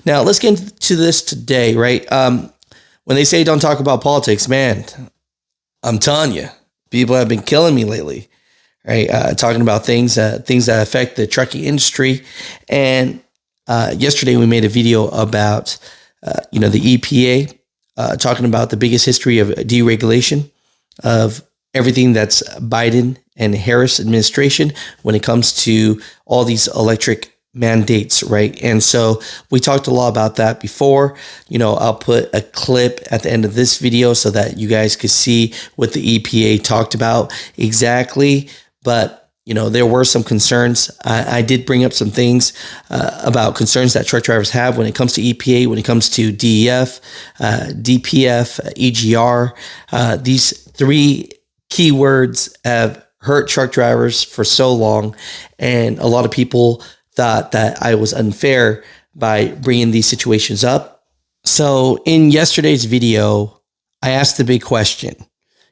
Now let's get into this today, right? When they say don't talk about politics, man, I'm telling you, people have been killing me lately, right? Talking about things that affect the trucking industry. And yesterday we made a video about, the EPA talking about the biggest history of deregulation of everything that's Biden and Harris administration when it comes to all these electric mandates, right? And so we talked a lot about that before. I'll put a clip at the end of this video so that you guys could see what the EPA talked about exactly. But there were some concerns. I did bring up some things about concerns that truck drivers have when it comes to EPA, when it comes to DEF, DPF, EGR. These three keywords have hurt truck drivers for so long, and a lot of people thought that I was unfair by bringing these situations up. So in yesterday's video, I asked the big question,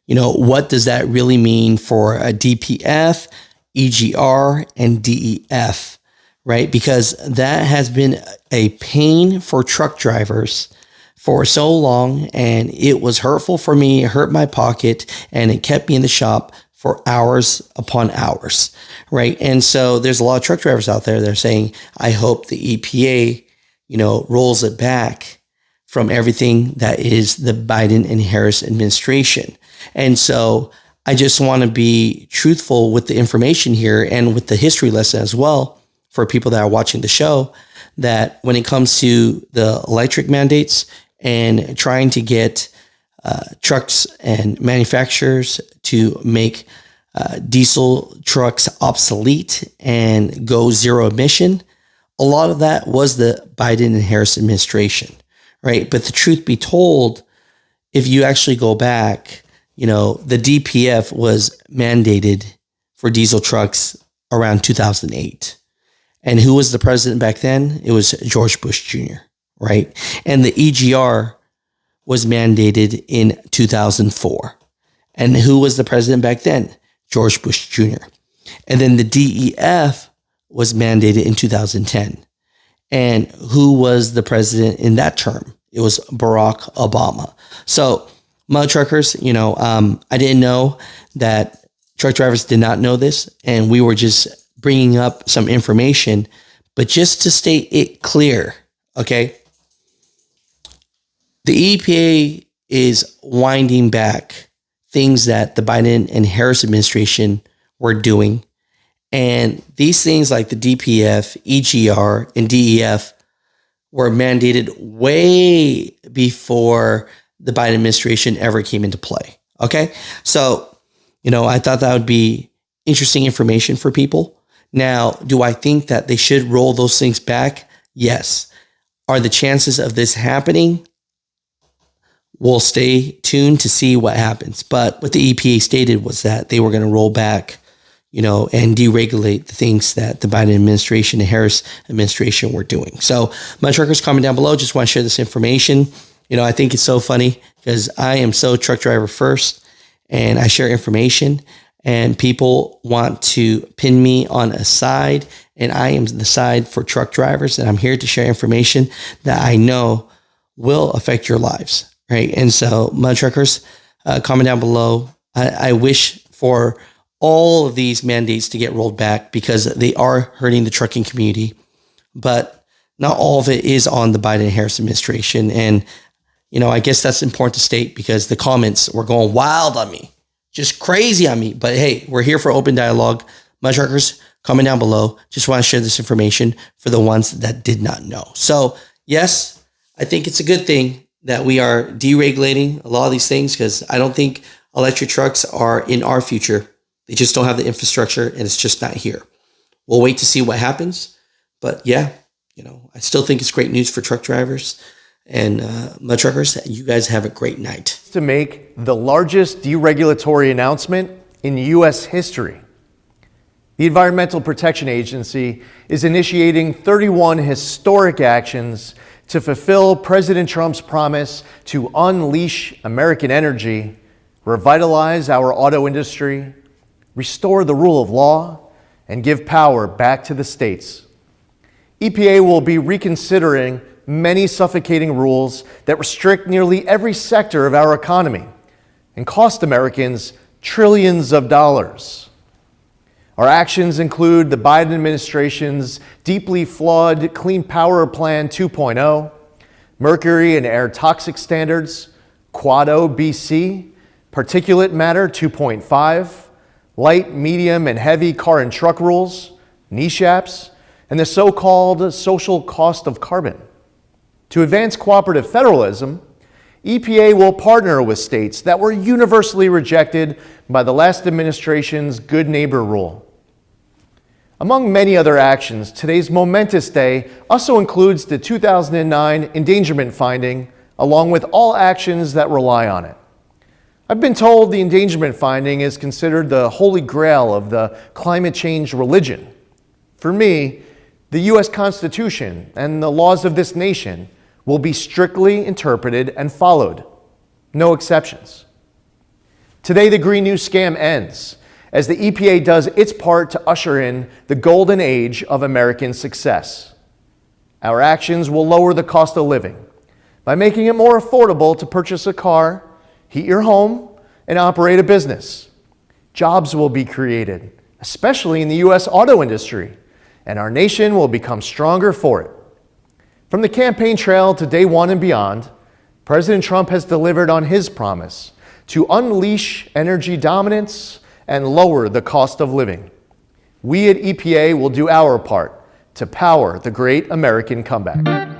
what does that really mean for a DPF, EGR, and DEF, right? Because that has been a pain for truck drivers for so long, and it was hurtful for me. It hurt my pocket, and it kept me in the shop for hours upon hours, right? And so there's a lot of truck drivers out there that are saying, I hope the EPA, rolls it back from everything that is the Biden and Harris administration. And so I just want to be truthful with the information here and with the history lesson as well for people that are watching the show, that when it comes to the electric mandates and trying to get trucks and manufacturers to make diesel trucks obsolete and go zero emission, a lot of that was the Biden and Harris administration, right? But the truth be told, if you actually go back, the DPF was mandated for diesel trucks around 2008. And who was the president back then? It was George Bush Jr., right? And the EGR was mandated in 2004. And who was the president back then? George Bush Jr. And then the DEF was mandated in 2010. And who was the president in that term? It was Barack Obama. So, Mutha truckers, I didn't know that truck drivers did not know this, and we were just bringing up some information. But just to state it clear, okay? The EPA is winding back things that the Biden and Harris administration were doing. And these things like the DPF, EGR, and DEF were mandated way before the Biden administration ever came into play. Okay. So, I thought that would be interesting information for people. Now, do I think that they should roll those things back? Yes. Are the chances of this happening? We'll stay tuned to see what happens. But what the EPA stated was that they were going to roll back, and deregulate the things that the Biden administration and Harris administration were doing. So my truckers, comment down below. Just want to share this information. I think it's so funny because I am so truck driver first, and I share information, and people want to pin me on a side, and I am the side for truck drivers, and I'm here to share information that I know will affect your lives. Right. And so, my truckers, comment down below. I wish for all of these mandates to get rolled back because they are hurting the trucking community. But not all of it is on the Biden and Harris administration. And, I guess that's important to state because the comments were going wild on me, just crazy on me. But hey, we're here for open dialogue. My truckers, comment down below. Just want to share this information for the ones that did not know. So, yes, I think it's a good thing that we are deregulating a lot of these things because I don't think electric trucks are in our future. They just don't have the infrastructure and it's just not here. We'll wait to see what happens. But yeah, I still think it's great news for truck drivers and my truckers. You guys have a great night. To make the largest deregulatory announcement in U.S. history, the Environmental Protection Agency is initiating 31 historic actions to fulfill President Trump's promise to unleash American energy, revitalize our auto industry, restore the rule of law, and give power back to the states. EPA will be reconsidering many suffocating rules that restrict nearly every sector of our economy and cost Americans trillions of dollars. Our actions include the Biden administration's deeply flawed Clean Power Plan 2.0, mercury and air toxic standards, Quad O BC, particulate matter 2.5, light, medium, and heavy car and truck rules, NESHAPs, and the so-called social cost of carbon. To advance cooperative federalism, EPA will partner with states that were universally rejected by the last administration's Good Neighbor rule. Among many other actions, today's momentous day also includes the 2009 endangerment finding, along with all actions that rely on it. I've been told the endangerment finding is considered the holy grail of the climate change religion. For me, the U.S. Constitution and the laws of this nation will be strictly interpreted and followed. No exceptions. Today, the Green New scam ends as the EPA does its part to usher in the golden age of American success. Our actions will lower the cost of living by making it more affordable to purchase a car, heat your home, and operate a business. Jobs will be created, especially in the U.S. auto industry, and our nation will become stronger for it. From the campaign trail to day one and beyond, President Trump has delivered on his promise to unleash energy dominance and lower the cost of living. We at EPA will do our part to power the great American comeback.